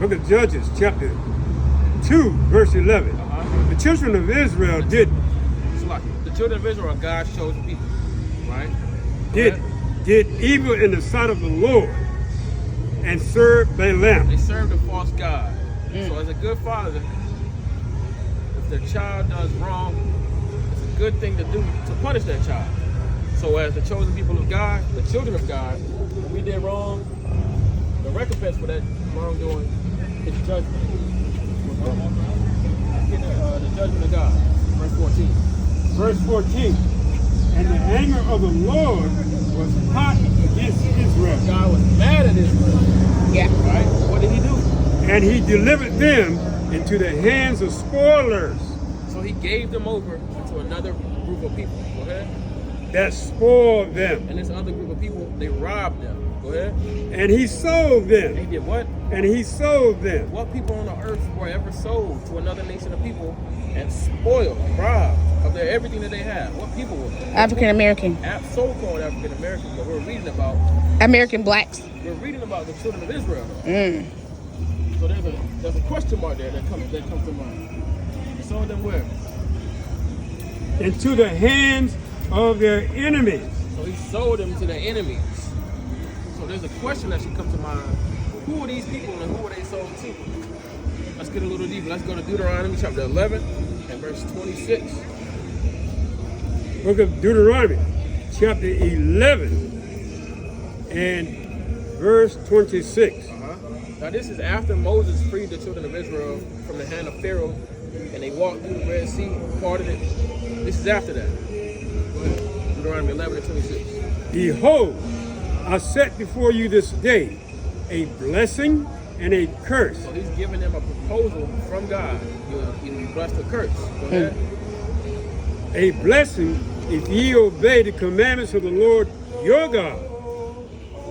Book of Judges, chapter 2, verse 11. The children of Israel did The children of Israel are God's chosen people, right? did evil in the sight of the Lord and served Balaam. They served a false god. So as a good father, if their child does wrong, it's a good thing to do to punish that child. So as the chosen people of God, the children of God, when we did wrong, the recompense for that wrongdoing is judgment. The judgment of God. Verse 14. Verse 14. And the anger of the Lord was hot against Israel. God was mad at Israel. Yeah. Right? What did he do? And he delivered them into the hands of spoilers So he gave them over to another group of people. Go ahead. that spoiled them. And this other group of people, they robbed them. Go ahead. And he sold And he them. did what? And he sold them. What people on the earth were ever sold to another nation of people and spoiled, robbed of their everything that they had? What people were? African American. So-called African Americans, but we're reading about American blacks. the children of Israel. So there's a question mark there that comes to mind. He sold them where? Into the hands of their enemies. So he sold them to their enemies. So there's a question that should come to mind. Who are these people and who are they sold to? Let's get a little deeper. Let's go to Deuteronomy chapter 11 and verse 26. Book of Deuteronomy, chapter 11 and verse 26. Now this is after Moses freed the children of Israel from the hand of Pharaoh and they walked through the Red Sea, parted it. This is after that. Go ahead. Deuteronomy 11 and 26. Behold, I set before you this day a blessing and a curse. So he's giving them a proposal from God. You blessed or curse. Go ahead. A blessing if ye obey the commandments of the Lord your God,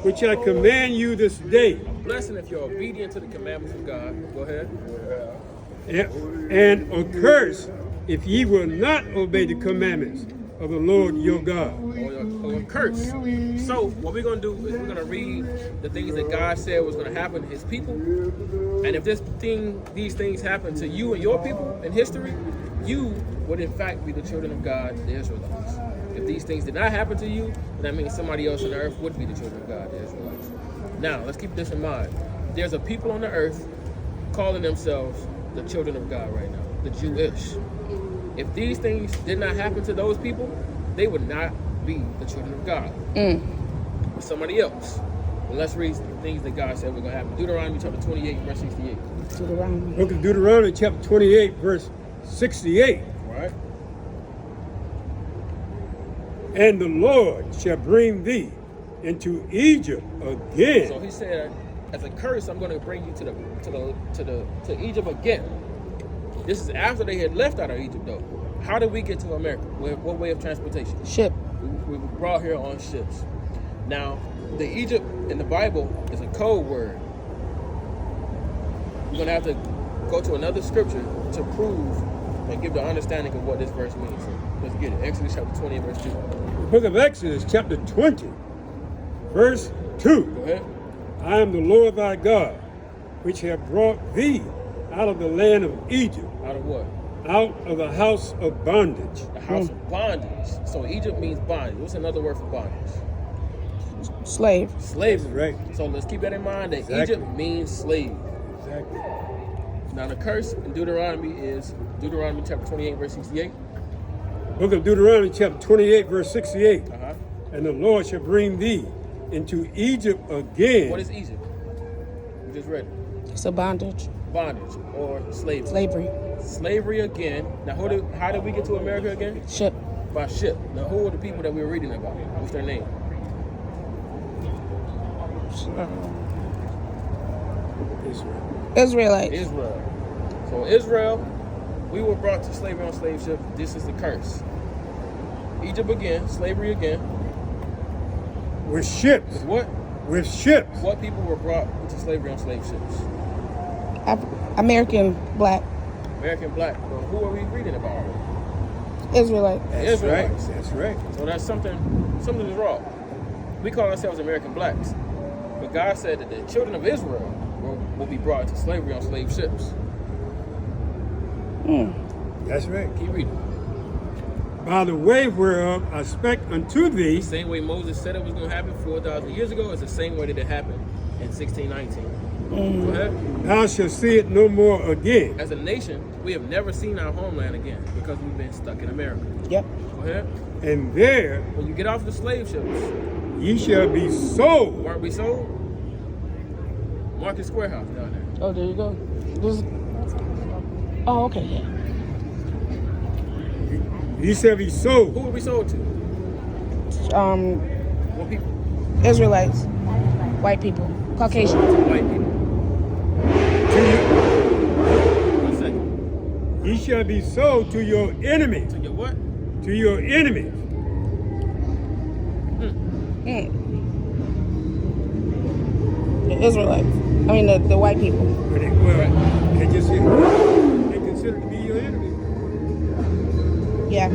which I command you this day. Blessing if you're obedient to the commandments of God. Go ahead. And a curse if ye will not obey the commandments of the Lord your God. Or a curse. So what we're going to do is we're going to read the things that God said was going to happen to his people. And if these things happen to you and your people in history, you would in fact be the children of God, the Israelites. If these things did not happen to you, then that means somebody else on the earth would be the children of God, the Israelites. Now, let's keep this in mind. There's a people on the earth calling themselves the children of God right now, the Jewish. If these things did not happen to those people, they would not be the children of God. But somebody else. Well, let's read the things that God said were going to happen. Deuteronomy chapter 28, verse 68. Deuteronomy. Book of Deuteronomy, chapter 28, verse 68. All right? And the Lord shall bring thee into Egypt again. So he said, as a curse, I'm going to bring you to Egypt again. This is after they had left out of Egypt, though. How did we get to America? What way of transportation? Ship. We were brought here on ships. Now, the Egypt in the Bible is a code word. We're going to have to go to another scripture to prove and give the understanding of what this verse means. So let's get it. Exodus chapter 20 and verse 2. Book of Exodus, chapter 20, verse 2. Go ahead. I am the Lord thy God, which have brought thee out of the land of Egypt, Out of what? out of the house of bondage. The house of bondage. So Egypt means bondage. What's another word for bondage? Slave. Slavery. Right. So let's keep that in mind that Exactly. Egypt means slave. Exactly. Now the curse in Deuteronomy is Deuteronomy chapter 28, verse 68. Book of Deuteronomy, chapter 28, verse 68. Uh-huh. And the Lord shall bring thee into Egypt again. What is Egypt? We just read it. It's a bondage. Bondage or slavery. Slavery. Slavery again. Now how did we get to America again? Ship. By ship. Now who are the people that we were reading about? What's their name? Israel. Israelites. Israel. So Israel, we were brought to slavery on slave ship. This is the curse. Egypt again, slavery again. With ships. What? With ships. What people were brought into slavery on slave ships? American black. American black. Well, who are we reading about? Israelite. That's Israelites. right. That's right. So that's something is wrong. We call ourselves American blacks. But God said that the children of Israel were Israel will be brought into slavery on slave ships. That's right. Keep reading. By the way whereof I spec unto thee, The same way Moses said it was going to happen 4,000 years ago is the same way that it happened in 1619. Go ahead. thou shalt see it no more again. As a nation, we have never seen our homeland again because we've been stuck in America. Yep. Go ahead. And there When you get off the slave ships, ye shall be sold. weren't we sold? Market Square House down there. Oh, there you go. This, oh, okay, yeah. Ye shall be Who sold were we sold to? What people? Israelites, white people, Caucasian. White people. to you. 1 second. Ye shall be sold to your enemies. To your what? To your enemies. The Israelites. I mean, the white people. They just they consider to be your enemy. Yeah.